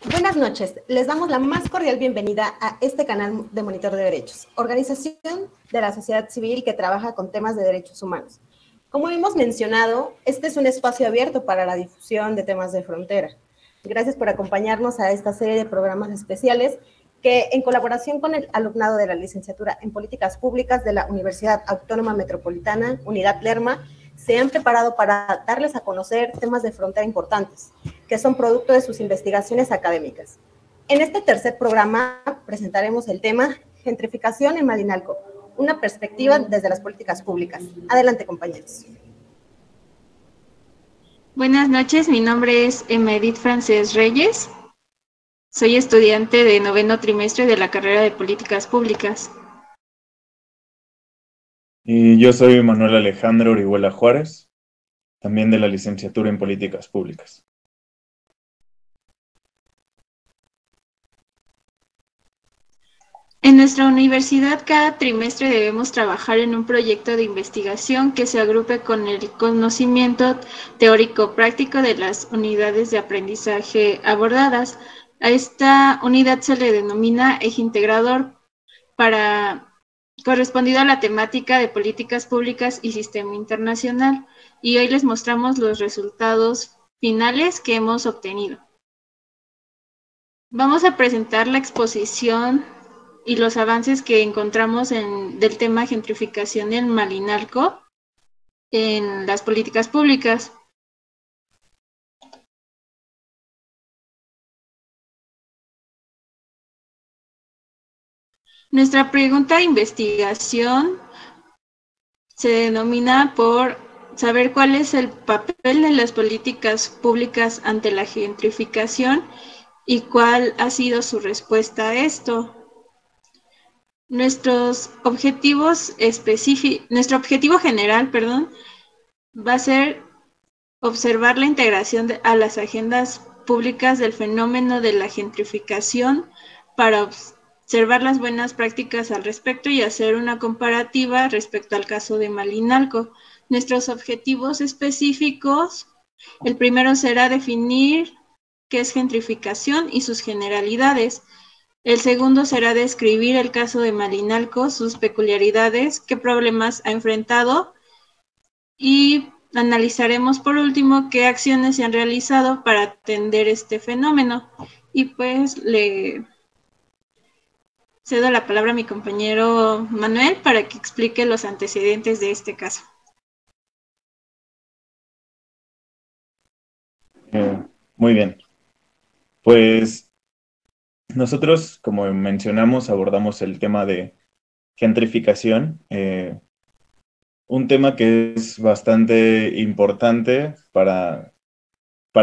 Buenas noches, les damos la más cordial bienvenida a este canal de Monitor de Derechos, organización de la sociedad civil que trabaja con temas de derechos humanos. Como hemos mencionado, este es un espacio abierto para la difusión de temas de frontera. Gracias por acompañarnos a esta serie de programas especiales que, en colaboración con el alumnado de la licenciatura en Políticas Públicas de la Universidad Autónoma Metropolitana, Unidad Lerma, se han preparado para darles a conocer temas de frontera importantes, que son producto de sus investigaciones académicas. En este tercer programa presentaremos el tema Gentrificación en Malinalco, una perspectiva desde las políticas públicas. Adelante, compañeros. Buenas noches, mi nombre es Edith Frances Reyes. Soy estudiante de noveno trimestre de la carrera de Políticas Públicas. Y yo soy Manuel Alejandro Orihuela Juárez, también de la licenciatura en Políticas Públicas. En nuestra universidad, cada trimestre debemos trabajar en un proyecto de investigación que se agrupe con el conocimiento teórico-práctico de las unidades de aprendizaje abordadas. A esta unidad se le denomina eje integrador correspondido a la temática de políticas públicas y sistema internacional. Y hoy les mostramos los resultados finales que hemos obtenido. Vamos a presentar la exposición y los avances que encontramos del tema gentrificación en Malinalco en las políticas públicas. Nuestra pregunta de investigación se denomina por saber cuál es el papel de las políticas públicas ante la gentrificación y cuál ha sido su respuesta a esto. Nuestro objetivo general, va a ser observar la integración a las agendas públicas del fenómeno de la gentrificación para observar las buenas prácticas al respecto y hacer una comparativa respecto al caso de Malinalco. Nuestros objetivos específicos, el primero será definir qué es gentrificación y sus generalidades. El segundo será describir el caso de Malinalco, sus peculiaridades, qué problemas ha enfrentado y analizaremos por último qué acciones se han realizado para atender este fenómeno. Y pues le cedo la palabra a mi compañero Manuel para que explique los antecedentes de este caso. Muy bien. Pues nosotros, como mencionamos, abordamos el tema de gentrificación, un tema que es bastante importante para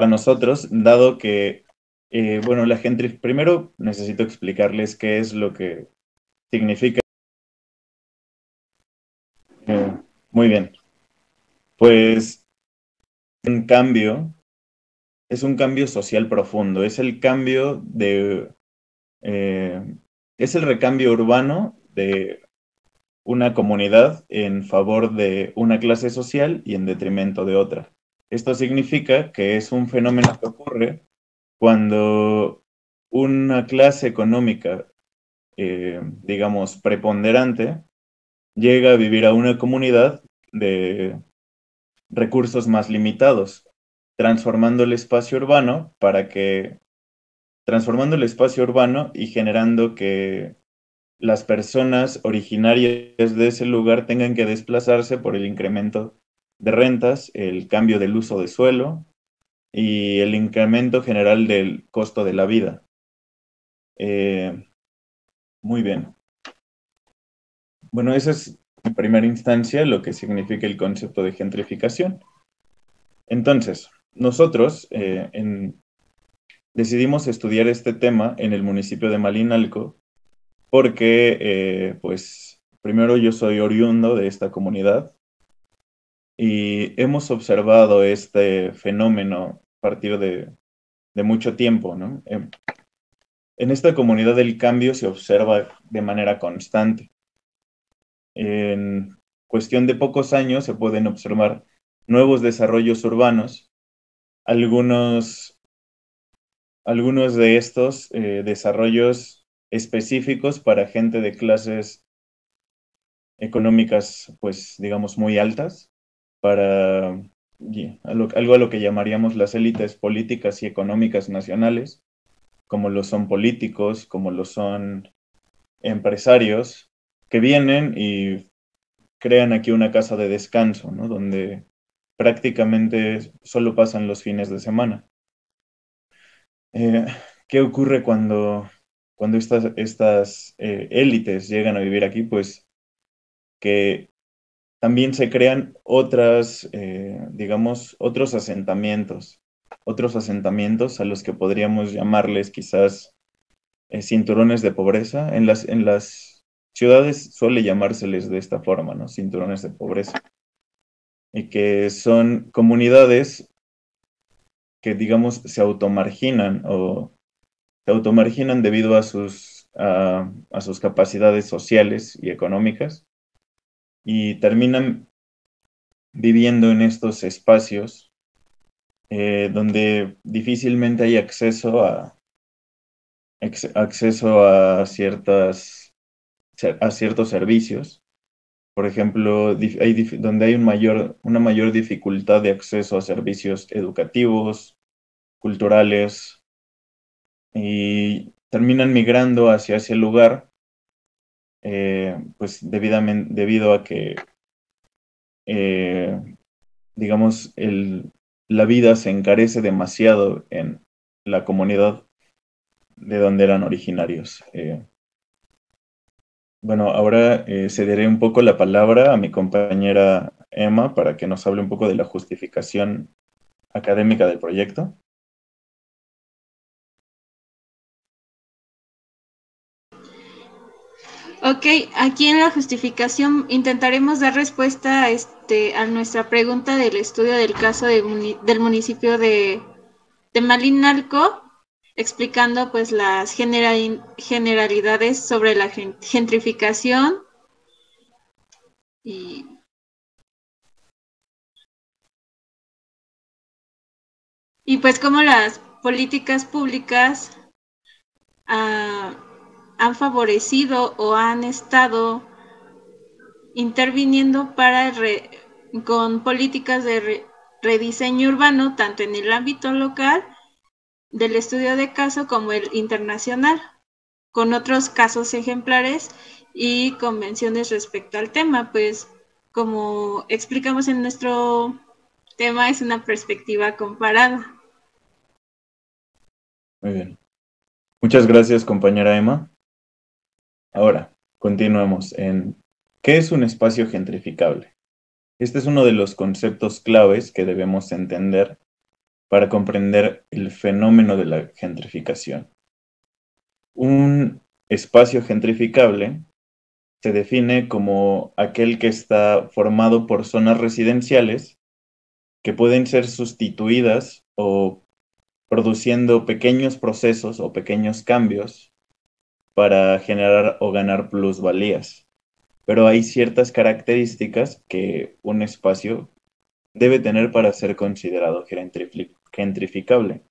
nosotros, dado que, bueno, primero necesito explicarles qué es lo que significa. Muy bien. Pues es un cambio social profundo, es el cambio es el recambio urbano de una comunidad en favor de una clase social y en detrimento de otra. Esto significa que es un fenómeno que ocurre cuando una clase económica, digamos, preponderante, llega a vivir a una comunidad de recursos más limitados, transformando el espacio urbano y generando que las personas originarias de ese lugar tengan que desplazarse por el incremento de rentas, el cambio del uso de suelo y el incremento general del costo de la vida. Muy bien. Bueno, esa es en primera instancia lo que significa el concepto de gentrificación. Entonces, nosotros decidimos estudiar este tema en el municipio de Malinalco porque, pues, primero yo soy oriundo de esta comunidad y hemos observado este fenómeno a partir de mucho tiempo, ¿no? En esta comunidad el cambio se observa de manera constante. En cuestión de pocos años se pueden observar nuevos desarrollos urbanos, algunos algunos de estos desarrollos específicos para gente de clases económicas, pues digamos, muy altas, para algo a lo que llamaríamos las élites políticas y económicas nacionales, como lo son políticos, como lo son empresarios, que vienen y crean aquí una casa de descanso, ¿no? Donde prácticamente solo pasan los fines de semana. ¿Qué ocurre cuando estas élites llegan a vivir aquí? Pues que también se crean otras, digamos, otros asentamientos a los que podríamos llamarles quizás cinturones de pobreza. En las ciudades suele llamárseles de esta forma, ¿no? Cinturones de pobreza. Y que son comunidades que, digamos, se automarginan debido a sus capacidades sociales y económicas y terminan viviendo en estos espacios donde difícilmente hay acceso a ciertos servicios. Por ejemplo, donde hay una mayor dificultad de acceso a servicios educativos, culturales, y terminan migrando hacia ese lugar, pues debido a que, digamos, la vida se encarece demasiado en la comunidad de donde eran originarios. Bueno, ahora cederé un poco la palabra a mi compañera Emma para que nos hable un poco de la justificación académica del proyecto. Ok, aquí en la justificación intentaremos dar respuesta a nuestra pregunta del estudio del caso del municipio de Malinalco, explicando pues las generalidades sobre la gentrificación y pues cómo las políticas públicas han favorecido o han estado interviniendo con políticas de rediseño urbano, tanto en el ámbito local del estudio de caso como el internacional, con otros casos ejemplares y convenciones respecto al tema, pues como explicamos en nuestro tema, es una perspectiva comparada. Muy bien. Muchas gracias, compañera Emma. Ahora, continuemos en ¿qué es un espacio gentrificable? Este es uno de los conceptos claves que debemos entender para comprender el fenómeno de la gentrificación. Un espacio gentrificable se define como aquel que está formado por zonas residenciales que pueden ser sustituidas o produciendo pequeños procesos o pequeños cambios para generar o ganar plusvalías. Pero hay ciertas características que un espacio debe tener para ser considerado gentrificable.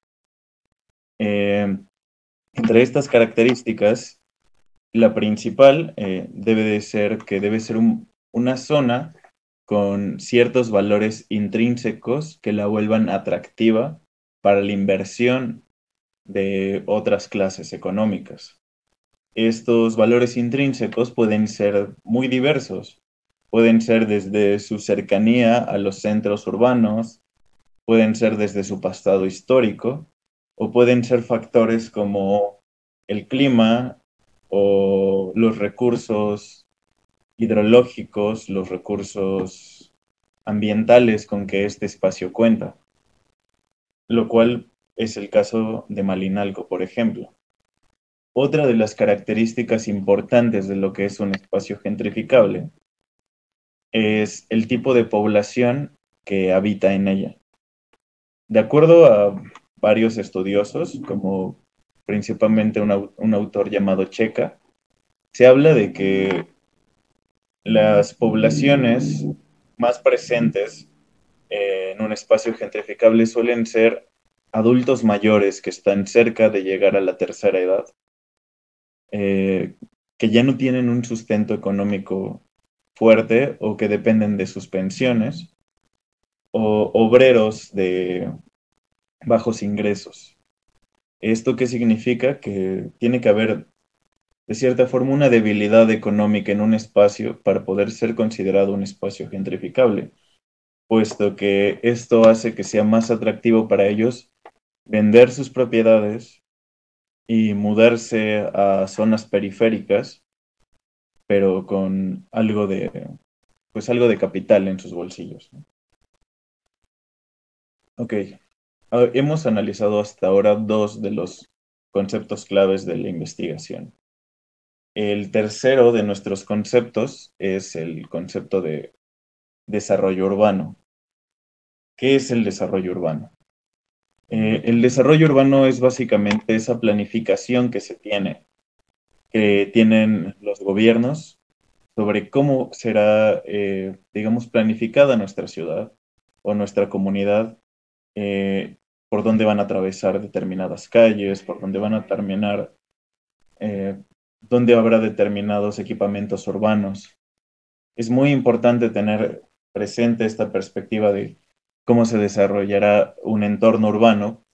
Entre estas características, la principal debe de ser que debe ser una zona con ciertos valores intrínsecos que la vuelvan atractiva para la inversión de otras clases económicas. Estos valores intrínsecos pueden ser muy diversos. Pueden ser desde su cercanía a los centros urbanos, pueden ser desde su pasado histórico, o pueden ser factores como el clima o los recursos hidrológicos, los recursos ambientales con que este espacio cuenta, lo cual es el caso de Malinalco, por ejemplo. Otra de las características importantes de lo que es un espacio gentrificable es el tipo de población que habita en ella. De acuerdo a varios estudiosos, como principalmente un autor llamado Checa, se habla de que las poblaciones más presentes en un espacio gentrificable suelen ser adultos mayores que están cerca de llegar a la tercera edad, que ya no tienen un sustento económico fuerte o que dependen de sus pensiones, o obreros de bajos ingresos. ¿Esto qué significa? Que tiene que haber, de cierta forma, una debilidad económica en un espacio para poder ser considerado un espacio gentrificable, puesto que esto hace que sea más atractivo para ellos vender sus propiedades y mudarse a zonas periféricas, pero con algo de, pues algo de capital en sus bolsillos, ¿no? Ok, hemos analizado hasta ahora dos de los conceptos claves de la investigación. El tercero de nuestros conceptos es el concepto de desarrollo urbano. ¿Qué es el desarrollo urbano? El desarrollo urbano es básicamente esa planificación que tienen los gobiernos sobre cómo será, digamos, planificada nuestra ciudad o nuestra comunidad, por dónde van a atravesar determinadas calles, por dónde van a terminar, dónde habrá determinados equipamientos urbanos. Es muy importante tener presente esta perspectiva de cómo se desarrollará un entorno urbano,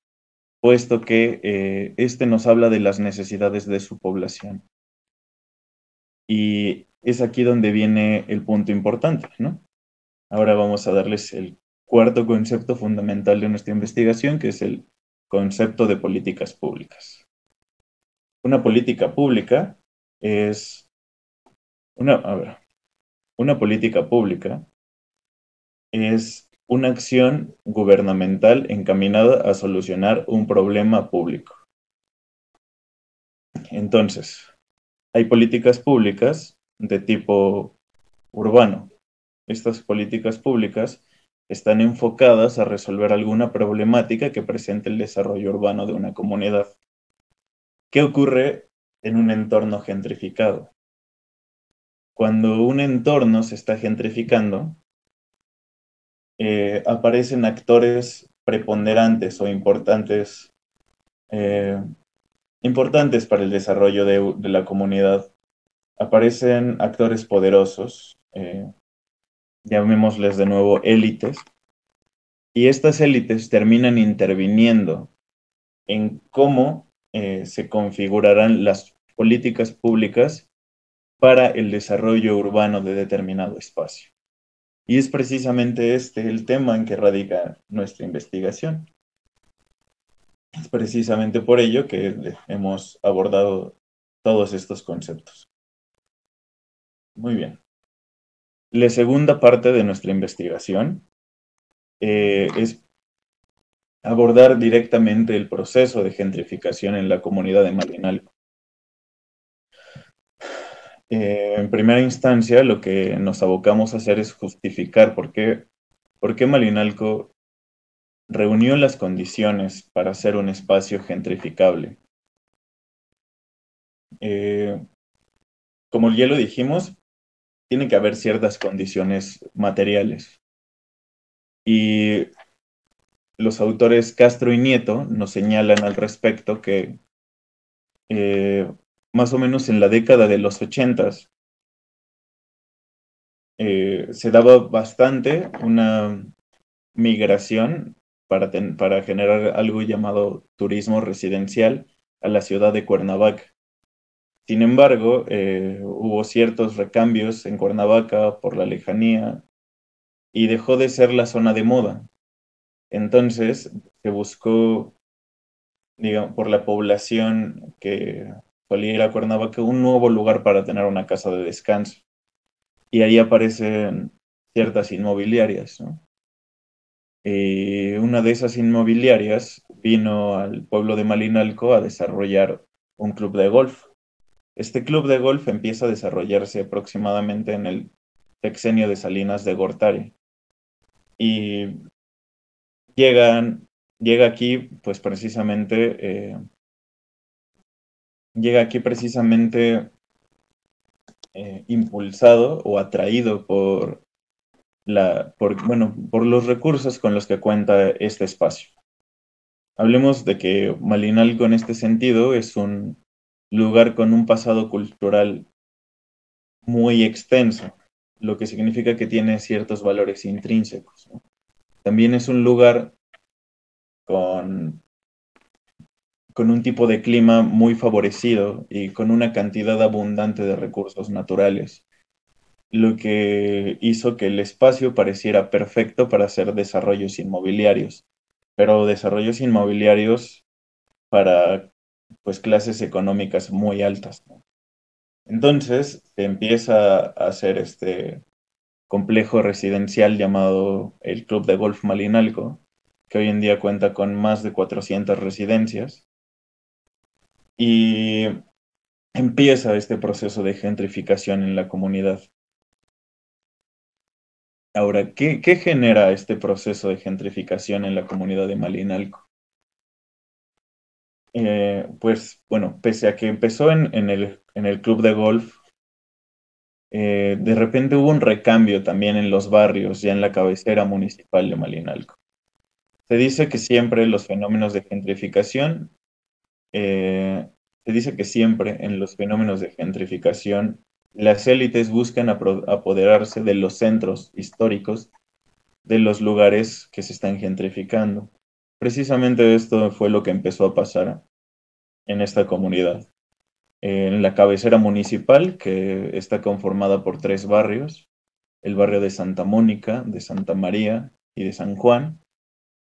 puesto que este nos habla de las necesidades de su población. Y es aquí donde viene el punto importante, ¿no? Ahora vamos a darles el cuarto concepto fundamental de nuestra investigación, que es el concepto de políticas públicas. Una política pública es una política pública es una acción gubernamental encaminada a solucionar un problema público. Entonces, hay políticas públicas de tipo urbano. Estas políticas públicas están enfocadas a resolver alguna problemática que presente el desarrollo urbano de una comunidad. ¿Qué ocurre en un entorno gentrificado? Cuando un entorno se está gentrificando, aparecen actores preponderantes o importantes, importantes para el desarrollo de la comunidad. Aparecen actores poderosos, llamémosles de nuevo élites, y estas élites terminan interviniendo en cómo se configurarán las políticas públicas para el desarrollo urbano de determinado espacio. Y es precisamente este el tema en que radica nuestra investigación. Es precisamente por ello que hemos abordado todos estos conceptos. Muy bien. La segunda parte de nuestra investigación es abordar directamente el proceso de gentrificación en la comunidad de Malinalco. En primera instancia, lo que nos abocamos a hacer es justificar por qué Malinalco reunió las condiciones para ser un espacio gentrificable. Como ya lo dijimos, tiene que haber ciertas condiciones materiales. Y los autores Castro y Nieto nos señalan al respecto que más o menos en la década de los 80s se daba bastante una migración para generar algo llamado turismo residencial a la ciudad de Cuernavaca. Sin embargo, hubo ciertos recambios en Cuernavaca por la lejanía y dejó de ser la zona de moda. Entonces se buscó, digamos, por la población que solía ir a Cuernavaca, un nuevo lugar para tener una casa de descanso. Y ahí aparecen ciertas inmobiliarias, ¿no? Una de esas inmobiliarias vino al pueblo de Malinalco a desarrollar un club de golf. Este club de golf empieza a desarrollarse aproximadamente en el sexenio de Salinas de Gortari. Y llega aquí, pues precisamente, impulsado o atraído por los recursos con los que cuenta este espacio. Hablemos de que Malinalco en este sentido es un lugar con un pasado cultural muy extenso, lo que significa que tiene ciertos valores intrínsecos, ¿no? También es un lugar con, con un tipo de clima muy favorecido y con una cantidad abundante de recursos naturales, lo que hizo que el espacio pareciera perfecto para hacer desarrollos inmobiliarios, pero desarrollos inmobiliarios para pues clases económicas muy altas, ¿no? Entonces se empieza a hacer este complejo residencial llamado el Club de Golf Malinalco, que hoy en día cuenta con más de 400 residencias, y empieza este proceso de gentrificación en la comunidad. Ahora, ¿qué genera este proceso de gentrificación en la comunidad de Malinalco? Pues bueno, pese a que empezó en el club de golf, de repente hubo un recambio también en los barrios, ya en la cabecera municipal de Malinalco. Se dice que siempre los fenómenos de gentrificación, eh, se dice que siempre en los fenómenos de gentrificación, las élites buscan apoderarse de los centros históricos de los lugares que se están gentrificando. Precisamente esto fue lo que empezó a pasar en esta comunidad. En la cabecera municipal, que está conformada por 3 barrios, el barrio de Santa Mónica, de Santa María y de San Juan,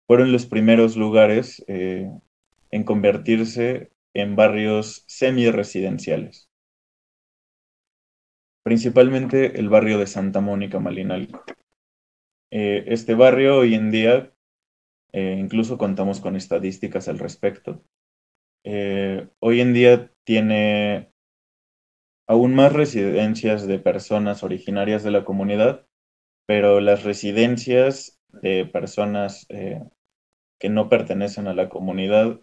fueron los primeros lugares en convertirse en barrios semi-residenciales. Principalmente el barrio de Santa Mónica Malinalco. Este barrio hoy en día, incluso contamos con estadísticas al respecto, hoy en día tiene aún más residencias de personas originarias de la comunidad, pero las residencias de personas que no pertenecen a la comunidad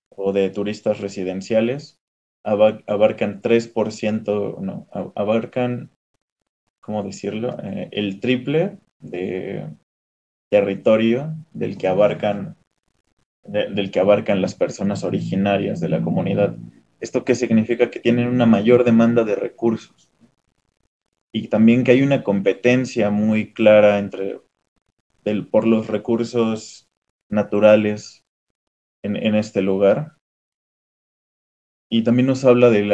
o de turistas residenciales abarcan 3%, no, abarcan, ¿cómo decirlo? El triple de territorio del que abarcan las personas originarias de la comunidad. ¿Esto qué significa? Que tienen una mayor demanda de recursos y también que hay una competencia muy clara por los recursos naturales en este lugar. Y también nos habla del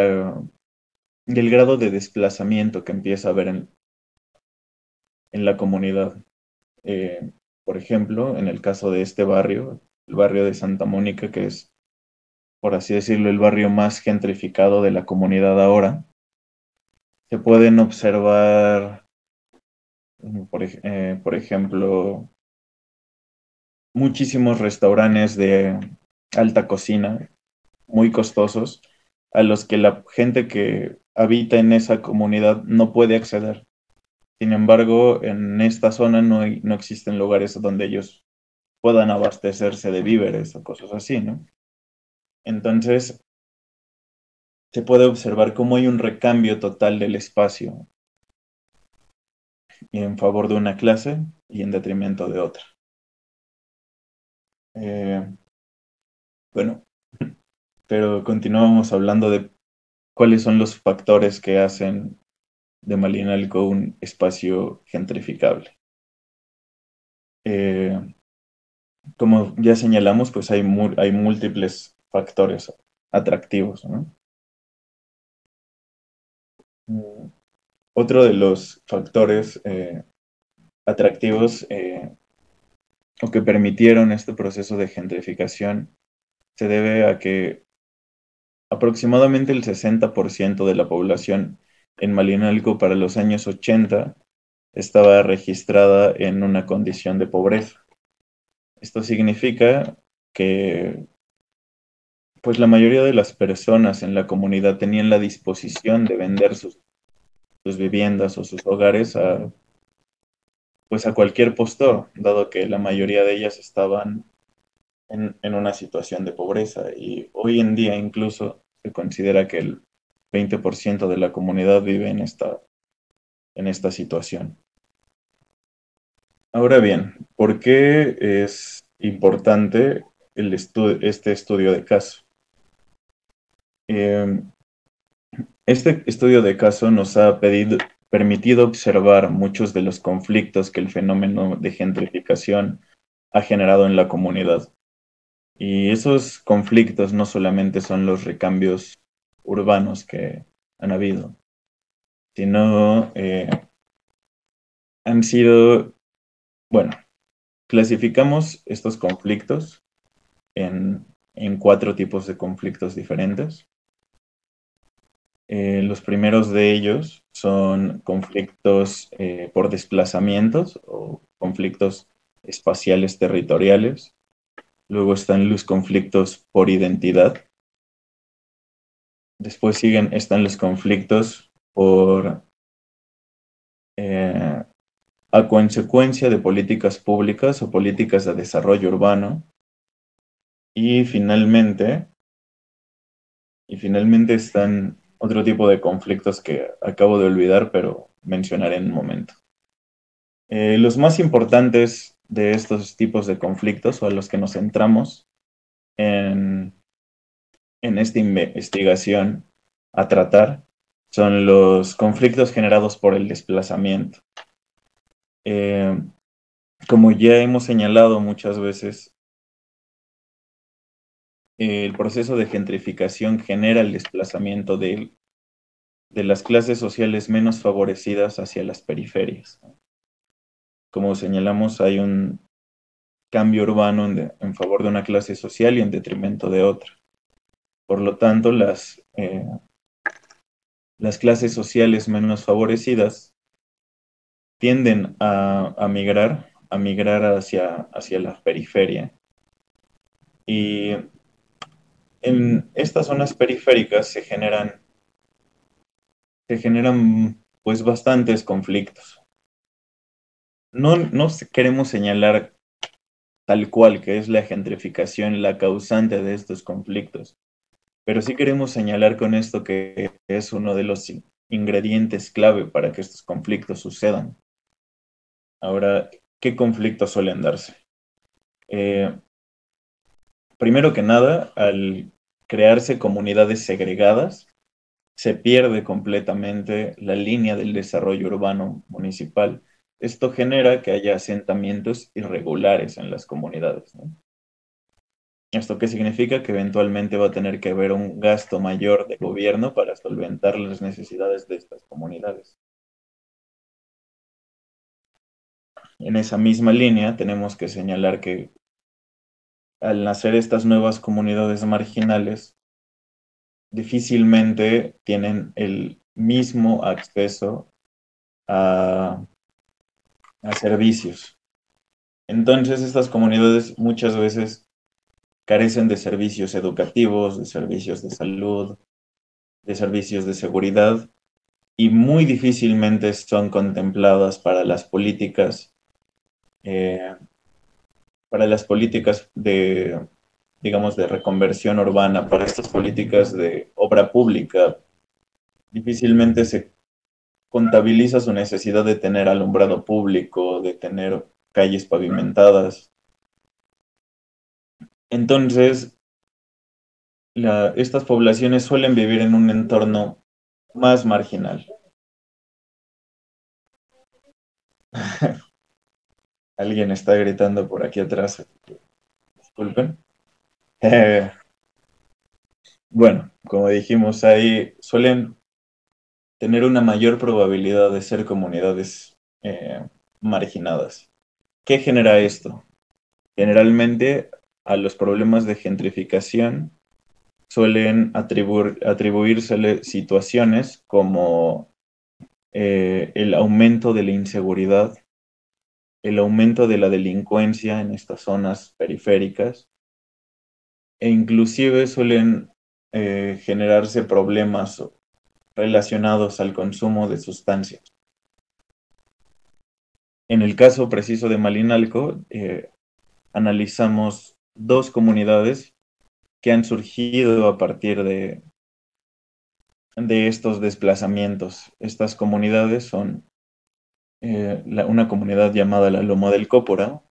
grado de desplazamiento que empieza a haber en la comunidad. Eh, por ejemplo, en el caso de este barrio, el barrio de Santa Mónica, que es, por así decirlo, el barrio más gentrificado de la comunidad ahora, se pueden observar, por ejemplo, muchísimos restaurantes de alta cocina, muy costosos, a los que la gente que habita en esa comunidad no puede acceder. Sin embargo, en esta zona no existen lugares donde ellos puedan abastecerse de víveres o cosas así, ¿no? Entonces, se puede observar cómo hay un recambio total del espacio en favor de una clase y en detrimento de otra. Bueno, pero continuamos hablando de cuáles son los factores que hacen de Malinalco un espacio gentrificable. Como ya señalamos, pues hay múltiples factores atractivos, ¿no? Otro de los factores atractivos o que permitieron este proceso de gentrificación se debe a que aproximadamente el 60% de la población en Malinalco para los años 80 estaba registrada en una condición de pobreza. Esto significa que pues la mayoría de las personas en la comunidad tenían la disposición de vender sus viviendas o sus hogares pues a cualquier postor, dado que la mayoría de ellas estaban en una situación de pobreza y hoy en día incluso se considera que el 20% de la comunidad vive en esta situación. Ahora bien, ¿por qué es importante este estudio de caso. Este estudio de caso nos ha permitido observar muchos de los conflictos que el fenómeno de gentrificación ha generado en la comunidad. Y esos conflictos no solamente son los recambios urbanos que han habido, sino han sido, bueno, clasificamos estos conflictos en 4 tipos de conflictos diferentes. Los primeros de ellos son conflictos por desplazamientos o conflictos espaciales territoriales. Luego están los conflictos por identidad. Después están los conflictos a consecuencia de políticas públicas o políticas de desarrollo urbano. Y finalmente están otro tipo de conflictos que acabo de olvidar, pero mencionaré en un momento. Los más importantes de estos tipos de conflictos, o a los que nos centramos en esta investigación a tratar, son los conflictos generados por el desplazamiento. Como ya hemos señalado muchas veces, el proceso de gentrificación genera el desplazamiento de las clases sociales menos favorecidas hacia las periferias. Como señalamos, hay un cambio urbano en favor de una clase social y en detrimento de otra. Por lo tanto, las clases sociales menos favorecidas tienden a migrar hacia la periferia. Y en estas zonas periféricas se generan pues bastantes conflictos. No queremos señalar tal cual que es la gentrificación la causante de estos conflictos, pero sí queremos señalar con esto que es uno de los ingredientes clave para que estos conflictos sucedan. Ahora, ¿qué conflictos suelen darse? Primero que nada, al crearse comunidades segregadas, se pierde completamente la línea del desarrollo urbano municipal. Esto genera que haya asentamientos irregulares en las comunidades, ¿no? ¿Esto qué significa? Que eventualmente va a tener que haber un gasto mayor de gobierno para solventar las necesidades de estas comunidades. En esa misma línea tenemos que señalar que al nacer estas nuevas comunidades marginales, difícilmente tienen el mismo acceso a servicios. Entonces, estas comunidades muchas veces carecen de servicios educativos, de servicios de salud, de servicios de seguridad, y muy difícilmente son contempladas para las políticas de, digamos, de reconversión urbana, para estas políticas de obra pública. Difícilmente se contabiliza su necesidad de tener alumbrado público, de tener calles pavimentadas. Entonces, estas poblaciones suelen vivir en un entorno más marginal. Alguien está gritando por aquí atrás. Disculpen. Bueno, como dijimos, ahí suelen tener una mayor probabilidad de ser comunidades marginadas. ¿Qué genera esto? Generalmente a los problemas de gentrificación suelen atribuírsele situaciones como el aumento de la inseguridad, el aumento de la delincuencia en estas zonas periféricas, e inclusive suelen generarse problemas relacionados al consumo de sustancias. En el caso preciso de Malinalco, analizamos 2 comunidades que han surgido a partir de estos desplazamientos. Estas comunidades son una comunidad llamada la Loma del Cópora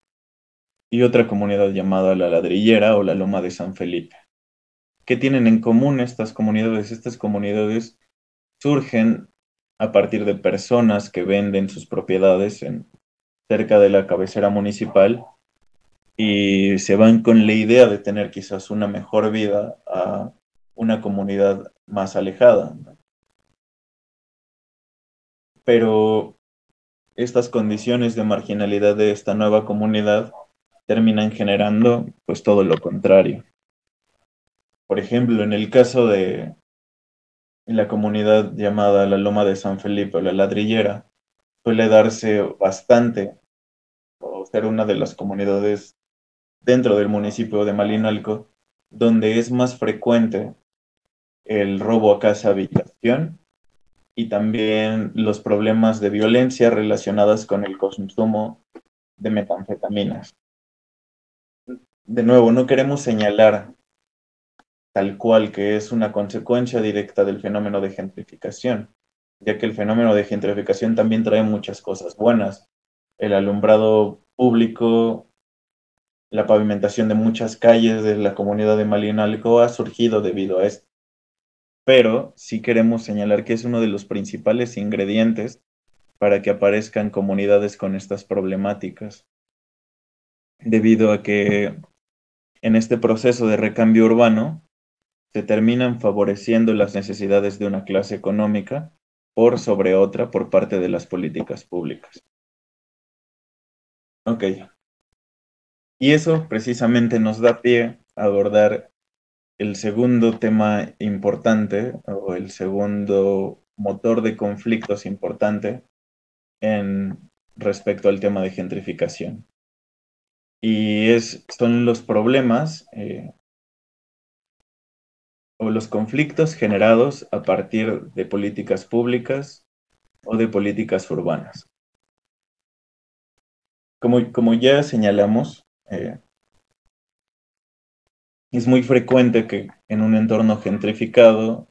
y otra comunidad llamada La Ladrillera o la Loma de San Felipe. ¿Qué tienen en común estas comunidades? Estas comunidades surgen a partir de personas que venden sus propiedades cerca de la cabecera municipal y se van con la idea de tener quizás una mejor vida a una comunidad más alejada. Pero estas condiciones de marginalidad de esta nueva comunidad terminan generando pues todo lo contrario. Por ejemplo, en el caso de la comunidad llamada la Loma de San Felipe o la Ladrillera, suele darse bastante, o ser una de las comunidades dentro del municipio de Malinalco, donde es más frecuente el robo a casa habitación y también los problemas de violencia relacionados con el consumo de metanfetaminas. De nuevo, no queremos señalar tal cual que es una consecuencia directa del fenómeno de gentrificación, ya que el fenómeno de gentrificación también trae muchas cosas buenas. El alumbrado público, la pavimentación de muchas calles de la comunidad de Malinalco ha surgido debido a esto. Pero sí queremos señalar que es uno de los principales ingredientes para que aparezcan comunidades con estas problemáticas, debido a que en este proceso de recambio urbano se terminan favoreciendo las necesidades de una clase económica por sobre otra por parte de las políticas públicas. Ok. Y eso precisamente nos da pie a abordar el segundo tema importante o el segundo motor de conflictos importante en respecto al tema de gentrificación. Y son los problemas o los conflictos generados a partir de políticas públicas o de políticas urbanas. Como ya señalamos, es muy frecuente que en un entorno gentrificado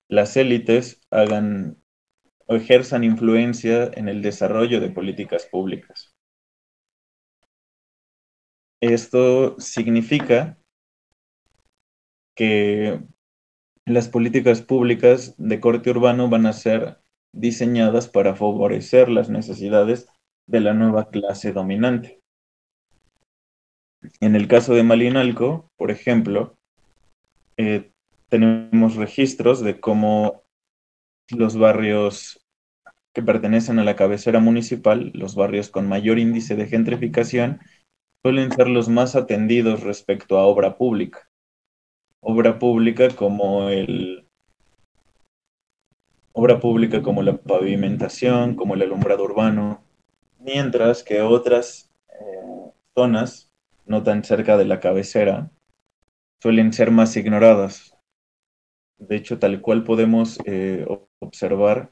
las élites hagan o ejerzan influencia en el desarrollo de políticas públicas. Esto significa que las políticas públicas de corte urbano van a ser diseñadas para favorecer las necesidades de la nueva clase dominante. En el caso de Malinalco, por ejemplo, tenemos registros de cómo los barrios que pertenecen a la cabecera municipal, los barrios con mayor índice de gentrificación, suelen ser los más atendidos respecto a obra pública. Obra pública como la pavimentación, como el alumbrado urbano, mientras que otras zonas, no tan cerca de la cabecera, suelen ser más ignoradas. De hecho, tal cual podemos observar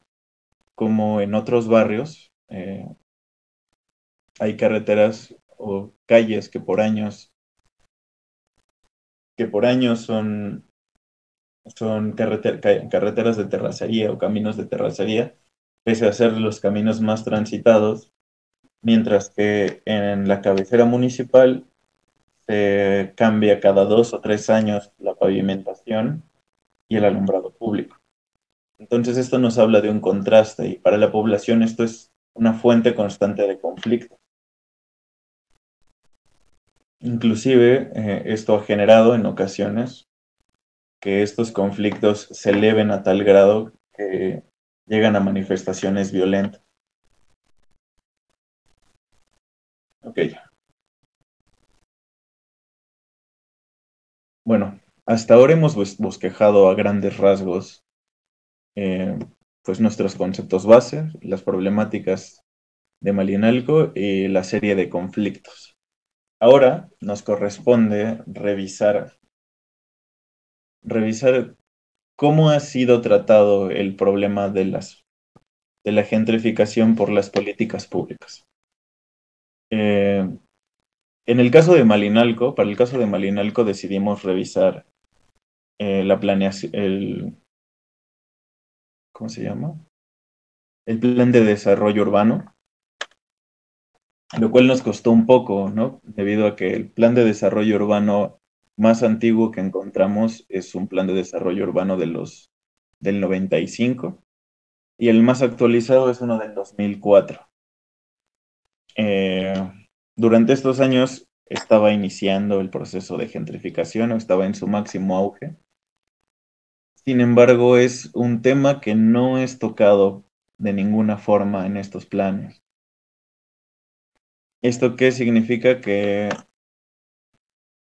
como en otros barrios hay carreteras o calles que por años son carreteras de terracería o caminos de terracería, pese a ser los caminos más transitados, mientras que en la cabecera municipal se cambia cada 2 o 3 años la pavimentación y el alumbrado público. Entonces esto nos habla de un contraste y para la población esto es una fuente constante de conflicto. Inclusive esto ha generado en ocasiones que estos conflictos se eleven a tal grado que llegan a manifestaciones violentas. Ok. Bueno, hasta ahora hemos bosquejado a grandes rasgos pues nuestros conceptos base, las problemáticas de Malinalco y la serie de conflictos. Ahora nos corresponde revisar cómo ha sido tratado el problema de la gentrificación por las políticas públicas. En el caso de Malinalco, para el caso de Malinalco decidimos revisar la planeación, ¿cómo se llama? El plan de desarrollo urbano, lo cual nos costó un poco, ¿no? Debido a que el plan de desarrollo urbano más antiguo que encontramos es un plan de desarrollo urbano del 95 y el más actualizado es uno del 2004. Eh, durante estos años estaba iniciando el proceso de gentrificación o estaba en su máximo auge. Sin embargo, es un tema que no es tocado de ninguna forma en estos planes. ¿Esto qué significa? Que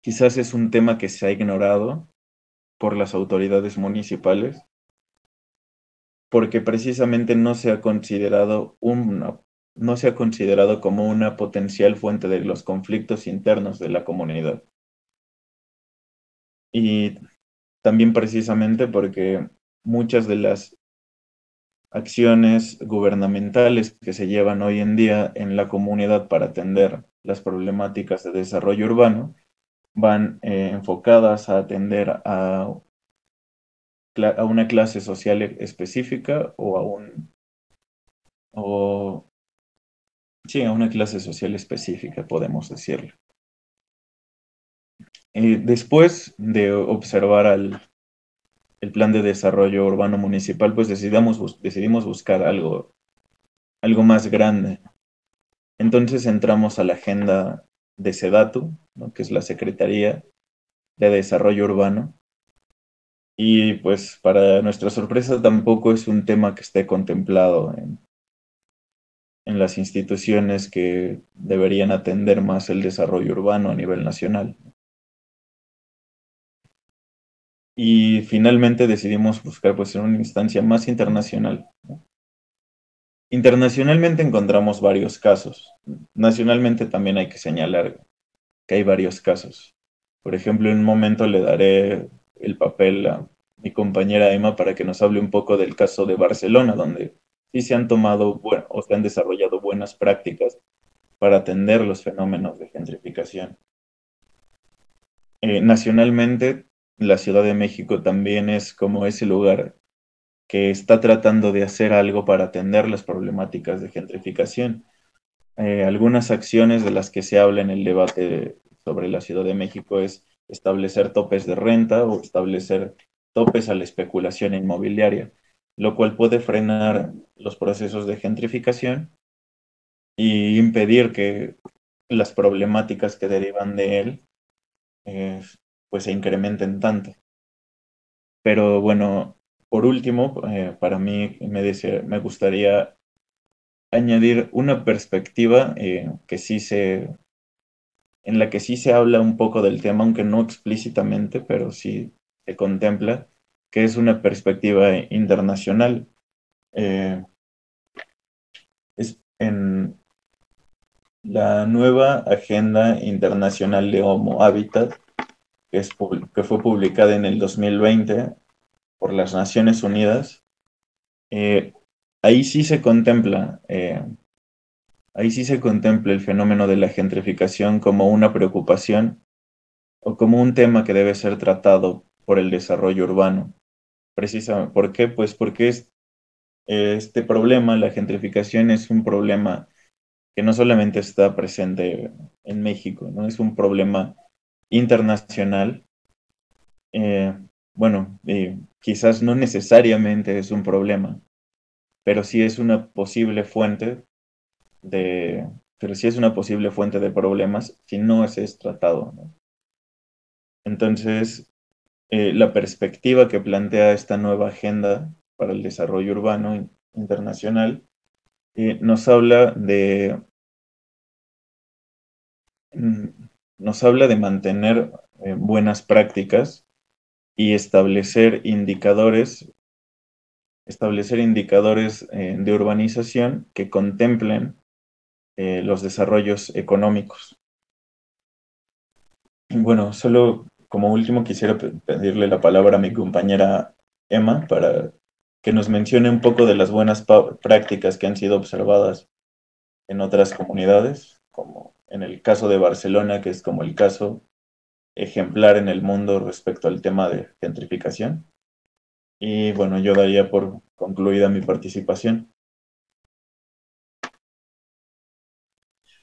quizás es un tema que se ha ignorado por las autoridades municipales, porque precisamente no se ha considerado como una potencial fuente de los conflictos internos de la comunidad. Y también precisamente porque muchas de las acciones gubernamentales que se llevan hoy en día en la comunidad para atender las problemáticas de desarrollo urbano van enfocadas a atender a una clase social específica o sí, a una clase social específica, podemos decirlo. Después de observar el plan de desarrollo urbano municipal, pues decidimos buscar algo más grande. Entonces entramos a la agenda de SEDATU, ¿no? Que es la Secretaría de Desarrollo Urbano, y pues para nuestra sorpresa tampoco es un tema que esté contemplado en las instituciones que deberían atender más el desarrollo urbano a nivel nacional. Y finalmente decidimos buscar pues en una instancia más internacional, ¿no? Internacionalmente encontramos varios casos. Nacionalmente también hay que señalar que hay varios casos. Por ejemplo, en un momento le daré el papel a mi compañera Emma para que nos hable un poco del caso de Barcelona, donde sí se han tomado o se han desarrollado buenas prácticas para atender los fenómenos de gentrificación. Nacionalmente, la Ciudad de México también es como ese lugar que está tratando de hacer algo para atender las problemáticas de gentrificación. Algunas acciones de las que se habla en el debate sobre la Ciudad de México es establecer topes de renta o establecer topes a la especulación inmobiliaria, lo cual puede frenar los procesos de gentrificación y impedir que las problemáticas que derivan de él eh, pues se incrementen tanto. Pero bueno, por último, para mí me gustaría añadir una perspectiva en la que sí se habla un poco del tema, aunque no explícitamente, pero sí se contempla, que es una perspectiva internacional. Eh, es en la nueva Agenda Internacional de Homo Habitat, que fue publicada en el 2020 por las Naciones Unidas. eh, ahí sí se contempla Ahí sí se contempla el fenómeno de la gentrificación como una preocupación o como un tema que debe ser tratado por el desarrollo urbano. Precisamente, ¿por qué? Pues porque este problema, la gentrificación, es un problema que no solamente está presente en México, ¿no? Es un problema internacional. Eh, bueno, quizás no necesariamente es un problema, pero sí es una posible fuente de, pero sí es una posible fuente de problemas si no es tratado, ¿no? Entonces, la perspectiva que plantea esta nueva agenda para el desarrollo urbano internacional nos habla mm, nos habla de mantener buenas prácticas y establecer indicadores de urbanización que contemplen los desarrollos económicos. Bueno, solo como último quisiera pedirle la palabra a mi compañera Emma para que nos mencione un poco de las buenas prácticas que han sido observadas en otras comunidades, como en el caso de Barcelona, que es como el caso ejemplar en el mundo respecto al tema de gentrificación. Y bueno, yo daría por concluida mi participación.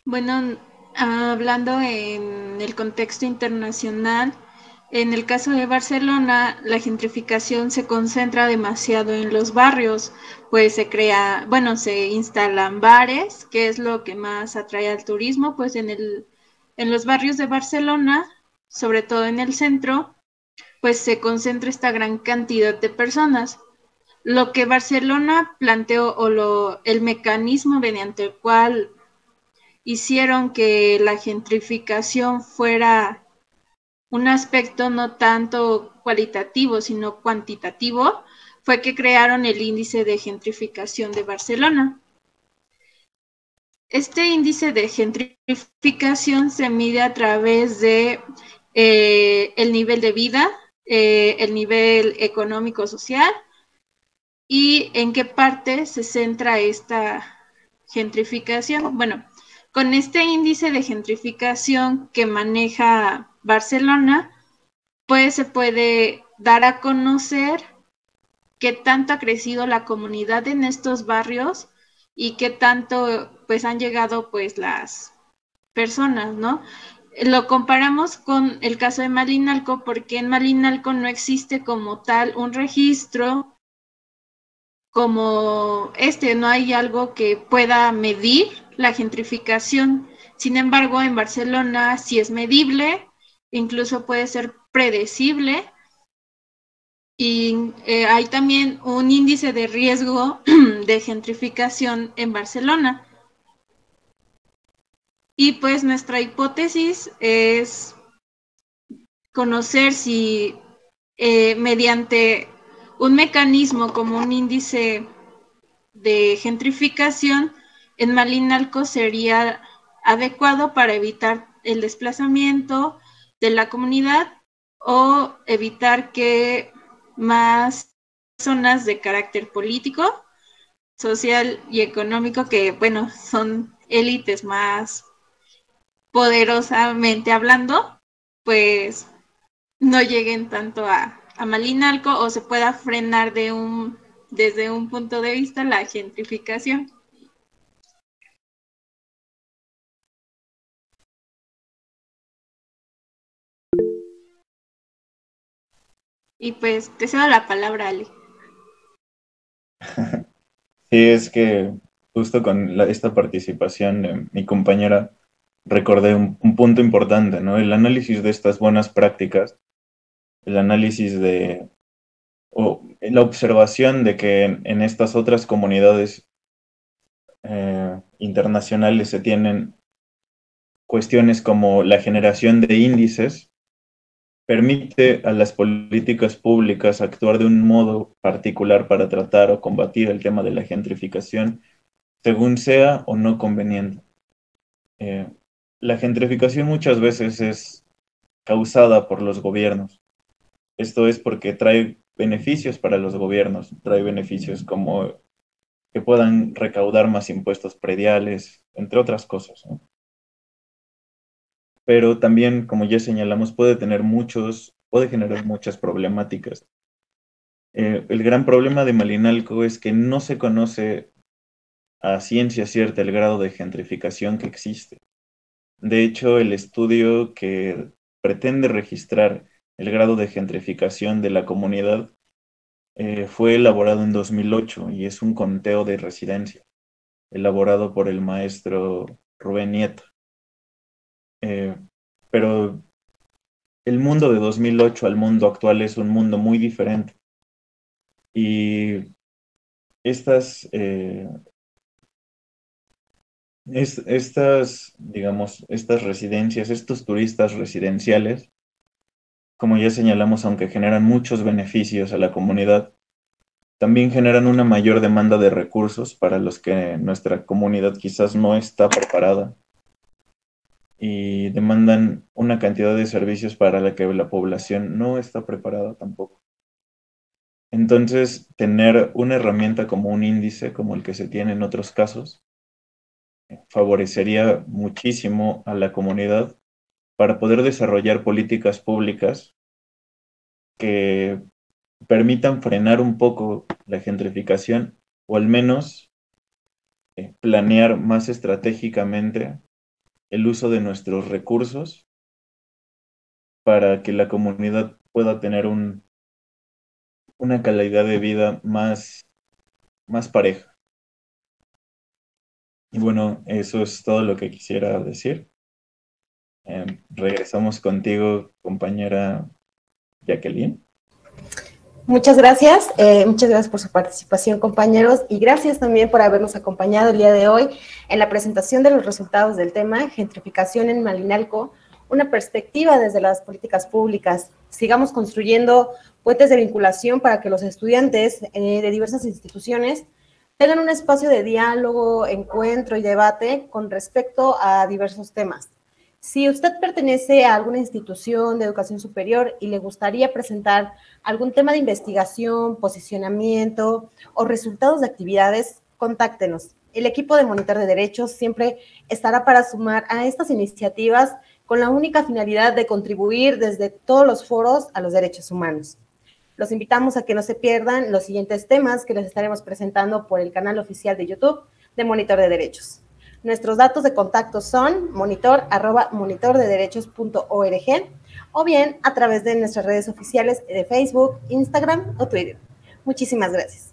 Bueno, hablando en el contexto internacional, en el caso de Barcelona, la gentrificación se concentra demasiado en los barrios, pues se instalan bares, que es lo que más atrae al turismo, pues en los barrios de Barcelona, sobre todo en el centro, pues se concentra esta gran cantidad de personas. Lo que Barcelona planteó el mecanismo mediante el cual hicieron que la gentrificación fuera un aspecto no tanto cualitativo, sino cuantitativo, fue que crearon el índice de gentrificación de Barcelona. Este índice de gentrificación se mide a través de el nivel de vida, el nivel económico-social y en qué parte se centra esta gentrificación. Bueno, con este índice de gentrificación que maneja Barcelona, pues se puede dar a conocer qué tanto ha crecido la comunidad en estos barrios y qué tanto pues han llegado pues las personas, ¿no? Lo comparamos con el caso de Malinalco porque en Malinalco no existe como tal un registro como no hay algo que pueda medir la gentrificación. Sin embargo, en Barcelona sí es medible, incluso puede ser predecible y hay también un índice de riesgo de gentrificación en Barcelona. Y pues nuestra hipótesis es conocer si mediante un mecanismo como un índice de gentrificación en Malinalco sería adecuado para evitar el desplazamiento de la comunidad o evitar que más zonas de carácter político, social y económico, que bueno, son élites más poderosamente hablando, pues no lleguen tanto a Malinalco o se pueda frenar desde un punto de vista la gentrificación. Y pues te cedo la palabra, Ale. Sí, es que justo con esta participación de mi compañera recordé un punto importante, ¿no? El análisis de estas buenas prácticas, el análisis o la observación de que en estas otras comunidades internacionales se tienen cuestiones como la generación de índices, permite a las políticas públicas actuar de un modo particular para tratar o combatir el tema de la gentrificación, según sea o no conveniente. Eh, la gentrificación muchas veces es causada por los gobiernos. Esto es porque trae beneficios para los gobiernos, trae beneficios como que puedan recaudar más impuestos prediales, entre otras cosas, ¿no? Pero también, como ya señalamos, puede generar muchas problemáticas. El gran problema de Malinalco es que no se conoce a ciencia cierta el grado de gentrificación que existe. De hecho, el estudio que pretende registrar el grado de gentrificación de la comunidad fue elaborado en 2008 y es un conteo de residencia, elaborado por el maestro Rubén Nieto. Pero el mundo de 2008 al mundo actual es un mundo muy diferente. Y estas residencias, estos turistas residenciales, como ya señalamos, aunque generan muchos beneficios a la comunidad, también generan una mayor demanda de recursos para los que nuestra comunidad quizás no está preparada y demandan una cantidad de servicios para la que la población no está preparada tampoco. Entonces, tener una herramienta como un índice, como el que se tiene en otros casos, favorecería muchísimo a la comunidad para poder desarrollar políticas públicas que permitan frenar un poco la gentrificación o al menos planear más estratégicamente el uso de nuestros recursos para que la comunidad pueda tener una calidad de vida más pareja. Y bueno, eso es todo lo que quisiera decir. Regresamos contigo, compañera Jacqueline. Muchas gracias por su participación, compañeros, y gracias también por habernos acompañado el día de hoy en la presentación de los resultados del tema Gentrificación en Malinalco, una perspectiva desde las políticas públicas. Sigamos construyendo puentes de vinculación para que los estudiantes de diversas instituciones tengan un espacio de diálogo, encuentro y debate con respecto a diversos temas. Si usted pertenece a alguna institución de educación superior y le gustaría presentar algún tema de investigación, posicionamiento o resultados de actividades, contáctenos. El equipo de Monitor de Derechos siempre estará para sumar a estas iniciativas con la única finalidad de contribuir desde todos los foros a los derechos humanos. Los invitamos a que no se pierdan los siguientes temas que les estaremos presentando por el canal oficial de YouTube de Monitor de Derechos. Nuestros datos de contacto son monitor@monitordederechos.org o bien a través de nuestras redes oficiales de Facebook, Instagram o Twitter. Muchísimas gracias.